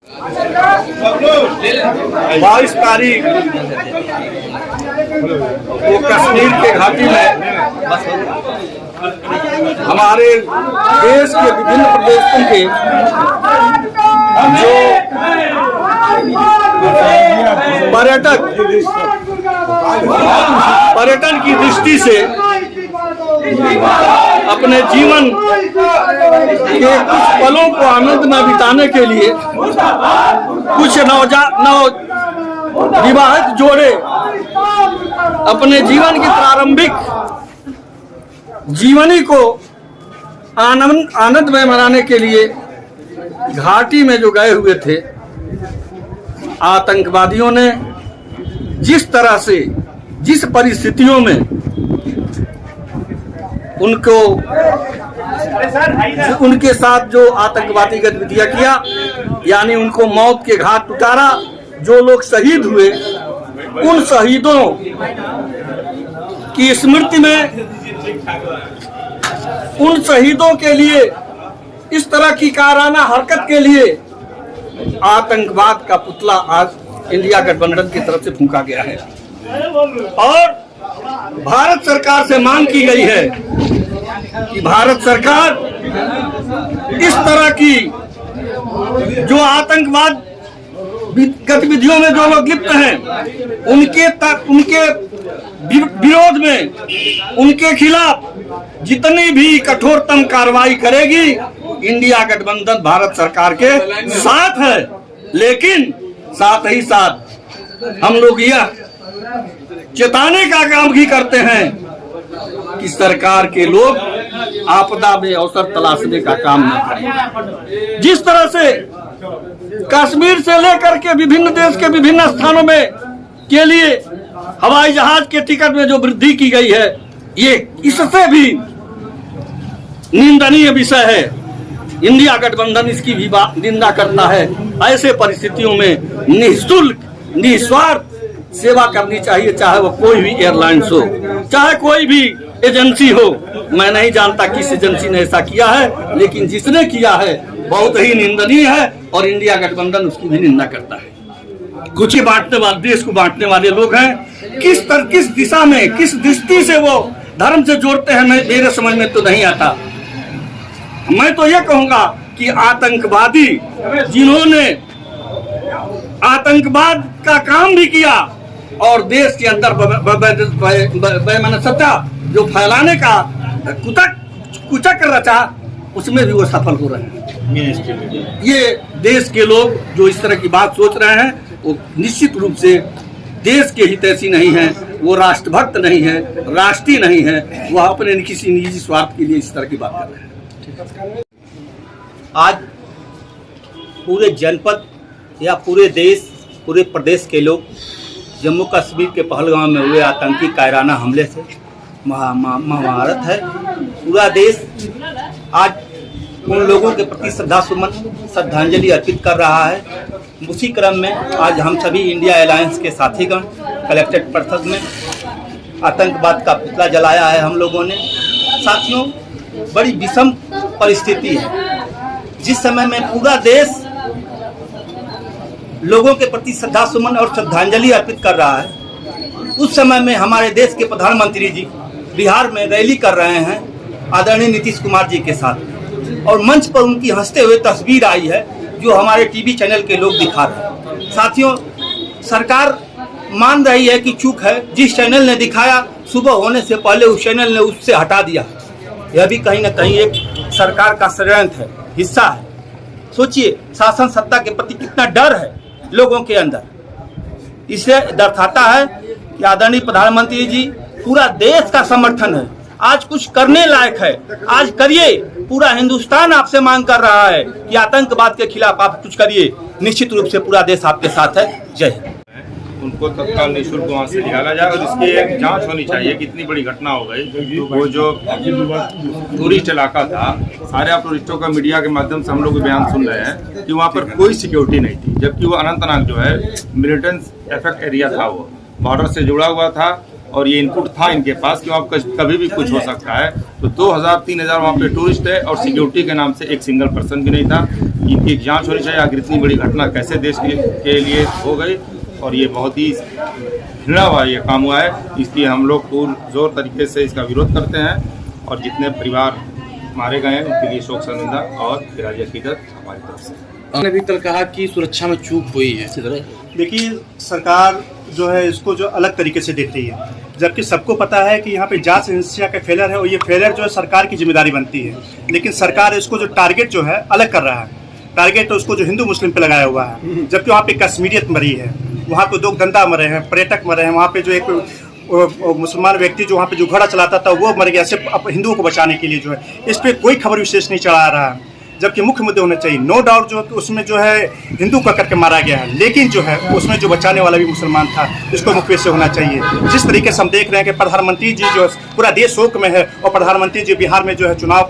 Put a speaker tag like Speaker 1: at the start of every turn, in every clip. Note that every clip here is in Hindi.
Speaker 1: 22 तारीख को कश्मीर के घाटी में हमारे देश के विभिन्न प्रदेशों के जो पर्यटन की दृष्टि से अपने जीवन के कुछ पलों को आनंद में बिताने के लिए कुछ नवविवाहित जोड़े अपने जीवन की प्रारंभिक जीवनी को आनंदमय मनाने के लिए घाटी में जो गए हुए थे, आतंकवादियों ने जिस तरह से जिस परिस्थितियों में उनके साथ जो आतंकवादी गतिविधियां किया, यानी उनको मौत के घाट उतारा, जो लोग शहीद हुए उन शहीदों की स्मृति में, उन शहीदों के लिए इस तरह की कायराना हरकत के लिए आतंकवाद का पुतला आज इंडिया गठबंधन की तरफ से फूंका गया है और भारत सरकार से मांग की गई है कि भारत सरकार इस तरह की जो आतंकवाद गतिविधियों में जो लोग लिप्त हैं उनके विरोध में, उनके खिलाफ जितनी भी कठोरतम कार्रवाई करेगी इंडिया गठबंधन भारत सरकार के साथ है। लेकिन साथ ही साथ हम लोग यह चेताने का काम भी करते हैं कि सरकार के लोग आपदा में अवसर तलाशने का काम न करें। जिस तरह से कश्मीर से लेकर के विभिन्न देश के विभिन्न स्थानों में के लिए हवाई जहाज के टिकट में जो वृद्धि की गई है, ये इससे भी निंदनीय विषय है। इंडिया गठबंधन इसकी भी निंदा करता है। ऐसे परिस्थितियों में निःशुल्क निस्वार्थ सेवा करनी चाहिए, चाहे वो कोई भी एयरलाइंस हो, चाहे कोई भी एजेंसी हो। मैं नहीं जानता किस एजेंसी ने ऐसा किया है, लेकिन जिसने किया है बहुत ही निंदनीय है और इंडिया गठबंधन उसकी भी निंदा करता है। कुछ ही बांटने वाले, देश को बांटने वाले लोग हैं। किस दिशा में, किस दृष्टि से वो धर्म से जोड़ते हैं, मेरे समझ में तो नहीं आता। मैं तो ये कहूंगा कि आतंकवादी जिन्होंने आतंकवाद का काम भी किया और देश के अंदर बेमनसता जो फैलाने का कुचक्र रचा, उसमें भी वो सफल हो रहे हैं। ये देश के लोग जो इस तरह की बात सोच रहे हैं वो निश्चित रूप से देश के हितैषी नहीं है, वो राष्ट्रभक्त नहीं है, राष्ट्रीय नहीं है। वह अपने किसी निजी स्वार्थ के लिए इस तरह की बात कर रहे हैं।
Speaker 2: आज पूरे जनपद या पूरे देश, पूरे प्रदेश के लोग जम्मू कश्मीर के पहलगाम में हुए आतंकी कायराना हमले से महाभारत है। पूरा देश आज उन लोगों के प्रति श्रद्धांजलि अर्पित कर रहा है। उसी क्रम में आज हम सभी इंडिया अलायंस के साथीगण कलेक्ट्रेट परिषद में आतंकवाद का पुतला जलाया है हम लोगों ने। साथियों, बड़ी विषम परिस्थिति है। जिस समय में पूरा देश लोगों के प्रति श्रद्धासुमन और श्रद्धांजलि अर्पित कर रहा है, उस समय में हमारे देश के प्रधानमंत्री जी बिहार में रैली कर रहे हैं आदरणीय नीतीश कुमार जी के साथ, और मंच पर उनकी हंसते हुए तस्वीर आई है जो हमारे टीवी चैनल के लोग दिखा रहे हैं। साथियों, सरकार मान रही है कि चूक है। जिस चैनल ने दिखाया सुबह होने से पहले उस चैनल ने उससे हटा दिया। यह भी कहीं ना कहीं एक सरकार का षड्यंत्र है, हिस्सा है। सोचिए, शासन सत्ता के प्रति कितना डर है लोगों के अंदर। इसे दर्शाता है कि आदरणीय प्रधानमंत्री जी, पूरा देश का समर्थन है। आज कुछ करने लायक है, आज करिए। पूरा हिंदुस्तान आपसे मांग कर रहा है कि आतंकवाद के खिलाफ आप कुछ करिए। निश्चित रूप से पूरा देश आपके साथ है। जय हिंद।
Speaker 3: उनको तत्काल निःशुल्क वहाँ से निकाला जाए और इसकी एक जांच होनी चाहिए कि इतनी बड़ी घटना हो गई। वो जो टूरिस्ट इलाका था, सारे आप टूरिस्टों का मीडिया के माध्यम से हम लोग बयान सुन रहे हैं कि वहाँ पर कोई सिक्योरिटी नहीं थी, जबकि वो अनंतनाग जो है मिलिटेंट इफेक्ट एरिया था, वो बॉर्डर से जुड़ा हुआ था और ये इनपुट था इनके पास कि वहाँ कभी भी कुछ हो सकता है। तो 2000-3000 वहाँ पे टूरिस्ट है और सिक्योरिटी के नाम से एक सिंगल पर्सन भी नहीं था। इनकी जांच होनी चाहिए आखिर इतनी बड़ी घटना कैसे देश के लिए हो गई, और ये बहुत ही घृणा हुआ ये काम हुआ है। इसलिए हम लोग पुरजोर तरीके से इसका विरोध करते हैं और जितने परिवार मारे गए हैं उनके लिए शोक संवेदना और खिराज अकीदत हमारी तरफ से।
Speaker 4: उन्होंने भी कल कहा कि सुरक्षा में चूक हुई है।
Speaker 5: देखिए, सरकार जो है इसको जो अलग तरीके से देखती है, जबकि सबको पता है कि यहाँ पे जांच एजेंसिया का फेलर है और ये फेलर जो है सरकार की जिम्मेदारी बनती है। लेकिन सरकार इसको जो टारगेट जो है अलग कर रहा है। टारगेट तो उसको जो हिंदू मुस्लिम पे लगाया हुआ है, जबकि वहाँ पे कश्मीरियत मरी है, वहाँ पे दो दंदा मरे हैं, पर्यटक मरे हैं, वहाँ पे जो एक मुसलमान व्यक्ति जो वहाँ पे जो घोड़ा चलाता था वो मर गया सिर्फ हिंदुओं को बचाने के लिए। जो है इस पर कोई खबर विशेष नहीं चला रहा है, जबकि मुख्य मुद्दे होने चाहिए। नो डाउट जो उसमें जो है हिंदू का करके मारा गया है, लेकिन जो है उसमें जो बचाने वाला भी मुसलमान था, इसको मुख्य से होना चाहिए। जिस तरीके से हम देख रहे हैं कि प्रधानमंत्री जी जो है पूरा देश शोक में है और प्रधानमंत्री जी बिहार में जो है चुनाव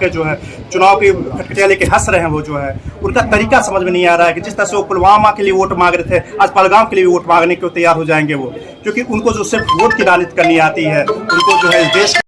Speaker 5: की खटखटिया लेके हंस रहे हैं, वो जो है उनका तरीका समझ में नहीं आ रहा है कि जिस तरह से वो पुलवामा के लिए वोट मांग रहे थे, आज पहलगाम के लिए वोट मांगने को तैयार हो जाएंगे वो, क्योंकि उनको जो सिर्फ वोट की राजनीति करनी आती है। उनको जो है देश